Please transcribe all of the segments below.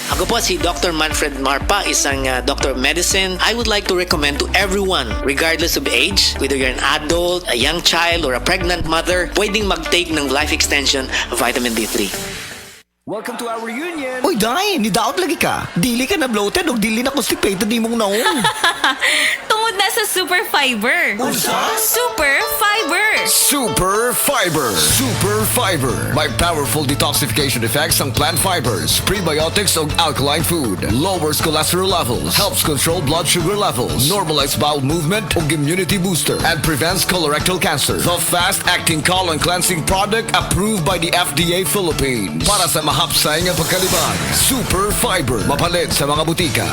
Ako po si Dr. Manfred Marpa, isang Doctor of Medicine. I would like to recommend to everyone, regardless of age, whether you're an adult, a young child, or a pregnant mother, pwedeng mag-take ng Life Extension Vitamin D3. Welcome to our reunion! Uy, Day, nidaot lagi ka. Dili ka na bloated o dili na constipated ni mong naong. Tungod na sa Super Fiber. Unsa? Super Fiber! Super Fiber. Super Fiber. May powerful detoxification effects ang plant fibers, prebiotics o alkaline food. Lowers cholesterol levels, helps control blood sugar levels, normalize bowel movement o immunity booster, and prevents colorectal cancer. The fast-acting colon cleansing product approved by the FDA Philippines. Para sa mahapsay nga pagkalibang. Super Fiber. Mapalit sa mga butika.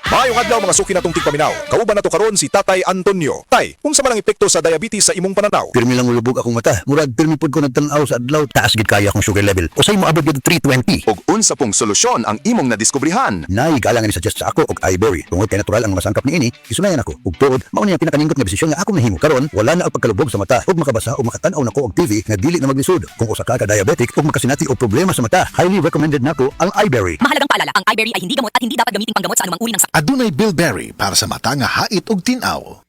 Maayong adlaw mga suki natong tigpaminaw. Kauban nato karon si Tatay Antonio. Tay, unsa man ang epekto sa diabetes sa imong pananaw? Pirmi lang ulubog akong mata. Murag pirmi pod ko nagtan-aw sa adlaw. Taas gid kaya akong sugar level. Usay mo abot gid 320. Ug unsa pong solusyon ang imong nadiskubrihan? Nay galang ni suggest sa ako og iBerry. Tungod kay natural ang mga sangkap niini, isunayan ako. Ug tuod, mao ni ang pinakaningkot nga desisyon nga akong nahimo karon. Wala na ang pagkalubog sa mata ug makabasa ug makatan-aw nako og TV nga dili na maglisod. Kung usa ka diabetic ug makasinati og problema sa mata, highly recommended nako ang iBerry. Mahalagang paalala, ang iBerry ay hindi gamot at hindi dapat gamitin panggamot sa anumang uri ng sakit. Adunay bilberry para sa mata nga hait ug tin-aw.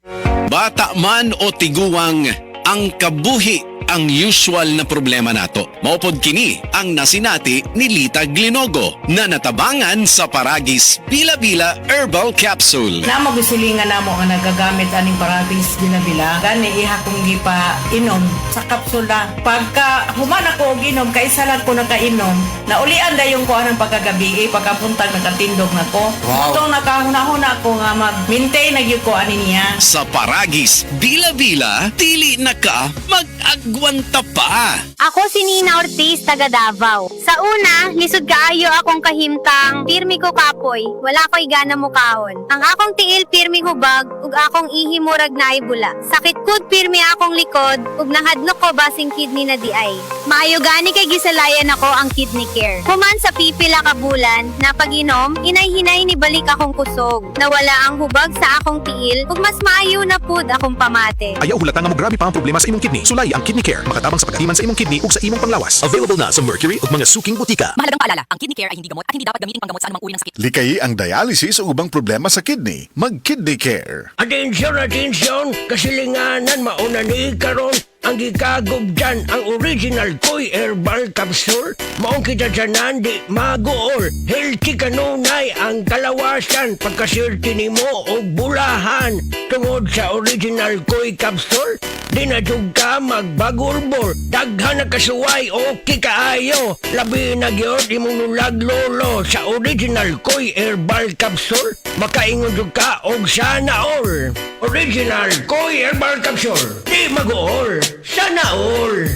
Bata man o tiguwang, ang kabuhi ang usual na problema nato. Maupod kini ang nasinati ni Lita Glinogo na natabangan sa Paragis Bila-Bila Herbal Capsule. Na magsilingan na mo nga nagagamit aning Paragis Bila-Bila, gani iha kong gipa inom sa kapsula. Pagka human ako og inom, kaisa lang ko nakainom, naulian dayon ko anang pagkagabi, pagkapuntag nakatindog na ko. Itong nakahuna-huna ko nga mag-maintain na gyud ko ani niya. Sa Paragis Bila-Bila, dili na ka mag-agwanta pa. Ako si Nina Ortiz, taga Davao. Sa una, lisod kaayo akong kahimtang, pirmi ko kapoy, wala ko'y gana mo kahon. Ang akong tiil pirmi hubag, ug akong ihi murag na ibula. Sakit kud pirmi akong likod, ug nahadlok ko basing kidney na di ay. Maayo gani kay gisalayan ako ang kidney care. Human sa pipila ka bulan, na pag-inom, hinay-hinay ni balik akong kusog. Nawala ang hubag sa akong tiil, ug mas maayo na pud akong pamate. Ayaw hulata nga mo grabe pa ang problema sa imong kidney. Sulay ang Kidney Care, makatabang sa pagkatiman sa imong kidney ug sa imong panglawas. Available na sa Mercury ug mga suking butika. Mahalagang paalala, ang kidney care ay hindi gamot at hindi dapat gamitin panggamot sa anumang uri ng sakit. Likay ang dialysis o ubang problema sa kidney. Mag-Kidney Care. Atensyon, atensyon! Kasilinganan, mauna ni karon. Ang gikagob dyan, ang original Koy Herbal Capsule. Maong kita dyanan, di magool. Healthy kanunay ang kalawasan. Pagkasirti ni mo o bulahan. Tungod sa original Koy Capsule, di na jug ka magbagurbor. Daghan na kasuway, okay kaayo. Labi na gyud imong nulag lolo sa original Koy Herbal Capsule. Makaingon jud ka og sana all. Original Koy Herbal Capsule. Di magool. Sana all.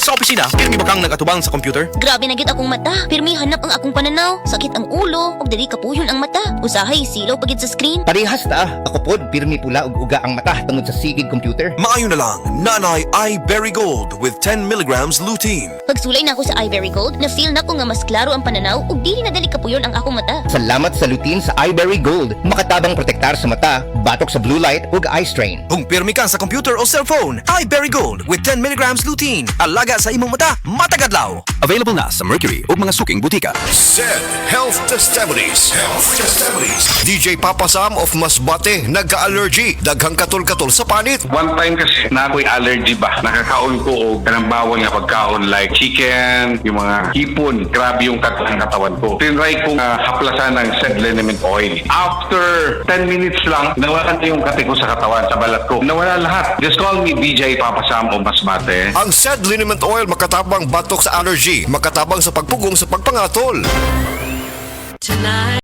Sa opisina, pirmi ba kang nagatubang sa computer? Grabe na gyud akong mata. Pirmi hanap ang akong pananaw. Sakit ang ulo, ug dili kapuyon ang mata. Usahay silaw pagid sa screen. Parehas ta. Ako pod pirmi pula ug uga ang mata tungod sa sigig computer. Maayo na lang, Nanay iBerry Gold with 10 milligrams lutein. Pagsulay na ako sa iBerry Gold, na-feel na ko nga mas klaro ang pananaw ug dili na dali kapuyon ang akong mata. Salamat sa lutein sa iBerry Gold. Makatabang protektar sa mata, batok sa blue light ug eye strain. Kung pirmi ka sa computer o cellphone, iBerry Gold with 10 milligrams lutein. Alaga sa imong mata, matagadlaw. Available na sa Mercury ug mga suking butika. SED Health Testimonies. Health Testimonies. DJ Papa Sam of Masbate nagka-allergy. Daghang katol-katol sa panit. One time kasi na ako'y allergy ba. Nakakaon ko o kanang bawal nga pagkaon like chicken, yung mga hipon. Grabe yung katawan ko. Tinry kong haplasan ng SED liniment oil. After 10 minutes lang, nawala na yung kati ko sa katawan, sa balat ko. Nawala lahat. Just call me DJ Papa Sam of Masbate. Ang SED liniment oil makatabang batok sa allergy, makatabang sa pagpugong sa pagpangatol. Tonight.